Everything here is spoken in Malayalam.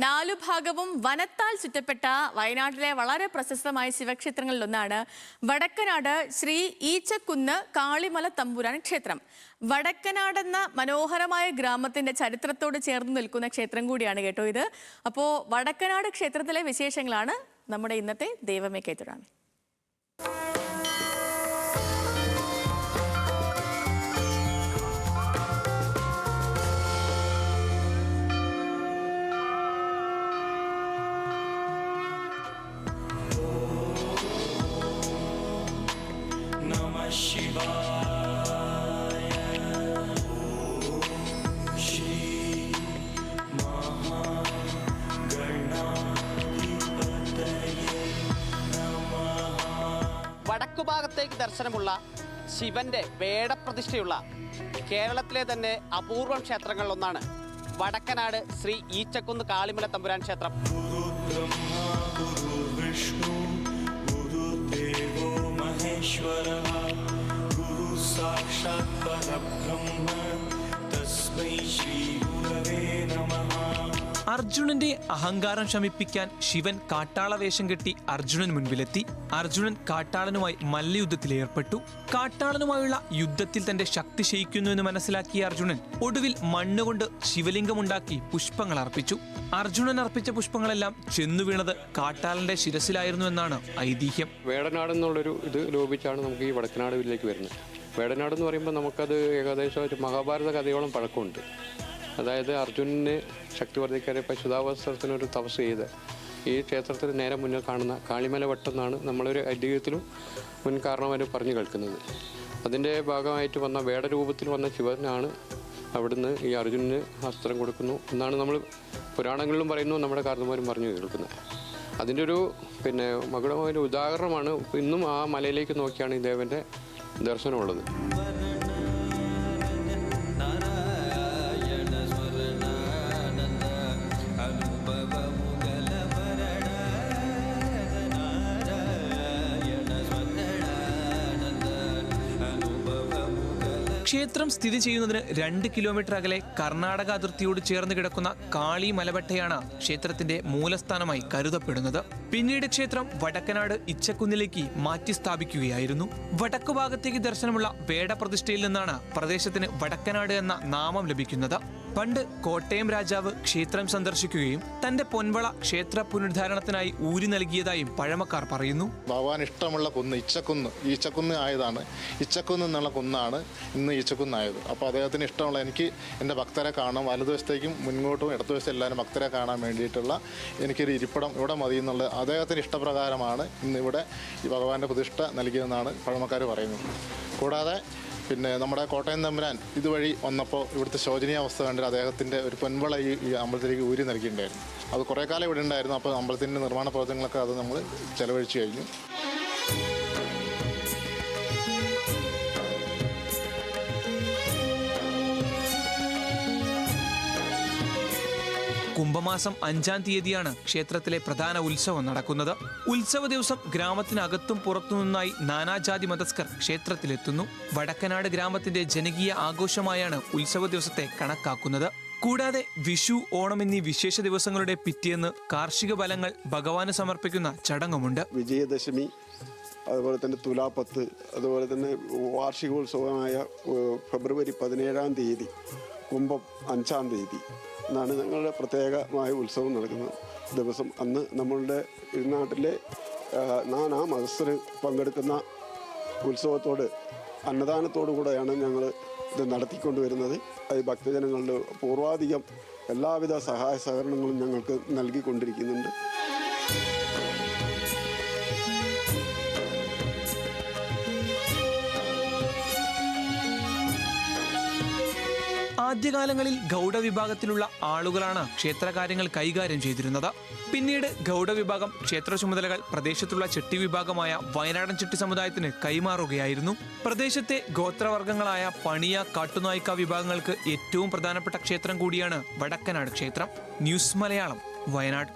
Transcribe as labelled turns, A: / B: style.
A: നാലു ഭാഗവും വനത്താൽ ചുറ്റപ്പെട്ട വയനാട്ടിലെ വളരെ പ്രശസ്തമായ ശിവക്ഷേത്രങ്ങളിലൊന്നാണ് വടക്കനാട് ശ്രീ ഈച്ചക്കുന്ന് കാളിമല തമ്പുരാൻ ക്ഷേത്രം. വടക്കനാടെന്ന മനോഹരമായ ഗ്രാമത്തിന്റെ ചരിത്രത്തോട് ചേർന്ന് നിൽക്കുന്ന ക്ഷേത്രം കൂടിയാണ് കേട്ടോ ഇത്. അപ്പോൾ വടക്കനാട് ക്ഷേത്രത്തിലെ വിശേഷങ്ങളാണ് നമ്മുടെ ഇന്നത്തെ ദൈവമേ കേട്ടുറാമി.
B: വടക്കുഭാഗത്തേക്ക് ദർശനമുള്ള ശിവന്റെ വേടപ്രതിഷ്ഠയുള്ള കേരളത്തിലെ തന്നെ അപൂർവം ക്ഷേത്രങ്ങളിലൊന്നാണ് വടക്കനാട് ശ്രീ ഈച്ചക്കുന്ന് കാളിമല തമ്പുരാൻ ക്ഷേത്രം.
C: അർജുനന്റെ അഹങ്കാരം ശമിപ്പിക്കാൻ ശിവൻ കാട്ടാളവേഷം കെട്ടി അർജുനൻ മുൻപിലെത്തി. അർജുനൻ കാട്ടാളനുമായി മല്ലയുദ്ധത്തിൽ ഏർപ്പെട്ടു. കാട്ടാളനുമായുള്ള യുദ്ധത്തിൽ തന്റെ ശക്തി ക്ഷയിക്കുന്നു എന്ന് മനസ്സിലാക്കിയ അർജുനൻ ഒടുവിൽ മണ്ണുകൊണ്ട് ശിവലിംഗമുണ്ടാക്കി പുഷ്പങ്ങൾ അർപ്പിച്ചു. അർജുനൻ അർപ്പിച്ച പുഷ്പങ്ങളെല്ലാം ചെന്നു വീണത് കാട്ടാളന്റെ ശിരസിലായിരുന്നു എന്നാണ് ഐതിഹ്യം.
D: വേടനാട് എന്നുള്ളൊരു ഇത് ലോപിച്ചാണ് നമുക്ക് ഈ വടക്കനാടിലേക്ക് വരുന്നത്. വേടനാട് എന്ന് പറയുമ്പോൾ നമുക്കത് ഏകദേശം ഒരു മഹാഭാരത കഥയോളം പഴക്കമുണ്ട്. അതായത് അർജുനന് ശക്തി വർദ്ധിക്കാൻ ഇപ്പം ശുധാവസ്ത്രത്തിനൊരു തപസ് ചെയ്ത് ഈ ക്ഷേത്രത്തിന് നേരെ മുന്നിൽ കാണുന്ന കാളിമല വട്ടം എന്നാണ് നമ്മളൊരു ഐതിഹ്യത്തിലും മുൻ കാരണവർ പറഞ്ഞു കേൾക്കുന്നത്. അതിൻ്റെ ഭാഗമായിട്ട് വന്ന വേടരൂപത്തിൽ വന്ന ശിവനാണ് അവിടുന്ന് ഈ അർജുനന് അസ്ത്രം കൊടുക്കുന്നു എന്നാണ് നമ്മൾ പുരാണങ്ങളിലും പറയുന്നു, നമ്മുടെ കാരണവരും പറഞ്ഞു കേൾക്കുന്നത്. അതിൻ്റെ ഒരു മകുടമായ ഉദാഹരണമാണ്. ഇന്നും ആ മലയിലേക്ക് നോക്കിയാണ് ഈ ദേവൻ്റെ ദർശനമുള്ളത്.
C: ക്ഷേത്രം സ്ഥിതി ചെയ്യുന്നതിന് 2 കിലോമീറ്റർ അകലെ കർണാടക അതിർത്തിയോട് ചേർന്ന് കിടക്കുന്ന കാളി മലവട്ടയാണ് ക്ഷേത്രത്തിന്റെ മൂലസ്ഥാനമായി കരുതപ്പെടുന്നത്. പിന്നീട് ക്ഷേത്രം വടക്കനാട് ഇച്ചക്കുന്നിലേക്ക് മാറ്റി സ്ഥാപിക്കുകയായിരുന്നു. വടക്കുഭാഗത്തേക്ക് ദർശനമുള്ള വേടപ്രതിഷ്ഠയിൽ നിന്നാണ് പ്രദേശത്തിന് വടക്കനാട് എന്ന നാമം ലഭിക്കുന്നത്. പണ്ട് കോട്ടയം രാജാവ് ക്ഷേത്രം സന്ദർശിക്കുകയും തന്റെ പൊൻവള ക്ഷേത്ര പുനരുദ്ധാരണത്തിനായി ഊരി നൽകിയതായും പഴമക്കാർ പറയുന്നു.
E: ഭഗവാൻ ഇഷ്ടമുള്ള കുന്ന് ഈച്ചക്കുന്ന് ആയതാണ്. ഇച്ചക്കുന്ന് എന്നുള്ള കുന്നാണ് ഇന്ന് ഈച്ചക്കുന്നായത്. അപ്പോൾ അദ്ദേഹത്തിന് ഇഷ്ടമുള്ള എനിക്ക് എൻ്റെ ഭക്തരെ കാണാം, വലതുവശത്തേക്കും മുൻപോട്ടും ഇടതുവശത്തും എല്ലാവരും ഭക്തരെ കാണാൻ വേണ്ടിയിട്ടുള്ള എനിക്കൊരു ഇരിപ്പിടം ഇവിടെ മതി എന്നുള്ള അദ്ദേഹത്തിന് ഇഷ്ടപ്രകാരമാണ് ഇന്ന് ഇവിടെ ഈ ഭഗവാന്റെ പ്രതിഷ്ഠ നൽകിയതെന്നാണ് പഴമക്കാർ പറയുന്നത്. കൂടാതെ നമ്മുടെ കോട്ടയം തമ്പുരാൻ ഇതുവഴി വന്നപ്പോൾ ഇവിടുത്തെ ശോചനീയാവസ്ഥ കണ്ടിട്ട് അദ്ദേഹത്തിൻ്റെ ഒരു പൊൻവള ഈ അമ്പലത്തിലേക്ക് ഊരി നൽകിയിട്ടുണ്ടായിരുന്നു. അത് കുറേ കാലം ഇവിടെ ഉണ്ടായിരുന്നു. അപ്പോൾ അമ്പലത്തിൻ്റെ നിർമ്മാണ പ്രവർത്തനങ്ങളൊക്കെ അത് നമ്മൾ ചെലവഴിച്ചു കഴിഞ്ഞു.
C: കുംഭമാസം 5-ാം തീയതിയാണ് ക്ഷേത്രത്തിലെ പ്രധാന ഉത്സവം നടക്കുന്നത്. ഉത്സവ ദിവസം ഗ്രാമത്തിനകത്തും പുറത്തുനിന്നായി നാനാജാതി മതസ്കർ ക്ഷേത്രത്തിലെത്തുന്നു. വടക്കനാട് ഗ്രാമത്തിന്റെ ജനകീയ ആഘോഷമായാണ് ഉത്സവ ദിവസത്തെ കണക്കാക്കുന്നത്. കൂടാതെ വിഷു, ഓണം എന്നീ വിശേഷ ദിവസങ്ങളുടെ പിറ്റേന്ന് കാർഷിക ഫലങ്ങൾ ഭഗവാന് സമർപ്പിക്കുന്ന ചടങ്ങുമുണ്ട്.
F: വിജയദശമി, അതുപോലെ തന്നെ തുലാപ്പത്ത്, അതുപോലെ തന്നെ വാർഷികോത്സവമായ ഫെബ്രുവരി 17-ാം തീയതി, കുംഭം 5-ാം തീയതി എന്നാണ് ഞങ്ങളുടെ പ്രത്യേകമായ ഉത്സവം നടക്കുന്ന ദിവസം. അന്ന് നമ്മളുടെ നാട്ടിലെ നാനാ മതസ്ഥർ പങ്കെടുക്കുന്ന ഉത്സവത്തോട് അന്നദാനത്തോടു കൂടെയാണ് ഞങ്ങൾ ഇത് നടത്തിക്കൊണ്ടുവരുന്നത്. അത് ഭക്തജനങ്ങളുടെ പൂർവാധികം എല്ലാവിധ സഹായ സഹകരണങ്ങളും ഞങ്ങൾക്ക് നൽകിക്കൊണ്ടിരിക്കുന്നുണ്ട്.
C: ആദ്യകാലങ്ങളിൽ ഗൗഡ വിഭാഗത്തിലുള്ള ആളുകളാണ് ക്ഷേത്രകാര്യങ്ങൾ കൈകാര്യം ചെയ്തിരുന്നത്. പിന്നീട് ഗൗഡ വിഭാഗം ക്ഷേത്ര ചുമതലകൾ പ്രദേശത്തുള്ള ചെട്ടി വിഭാഗമായ വയനാടൻ ചെട്ടി സമുദായത്തിന് കൈമാറുകയായിരുന്നു. പ്രദേശത്തെ ഗോത്രവർഗ്ഗങ്ങളായ പണിയ, കാട്ടുനായ്ക്ക വിഭാഗങ്ങൾക്ക് ഏറ്റവും പ്രധാനപ്പെട്ട ക്ഷേത്രം കൂടിയാണ് വടക്കനാട് ക്ഷേത്രം. ന്യൂസ് മലയാളം, വയനാട്.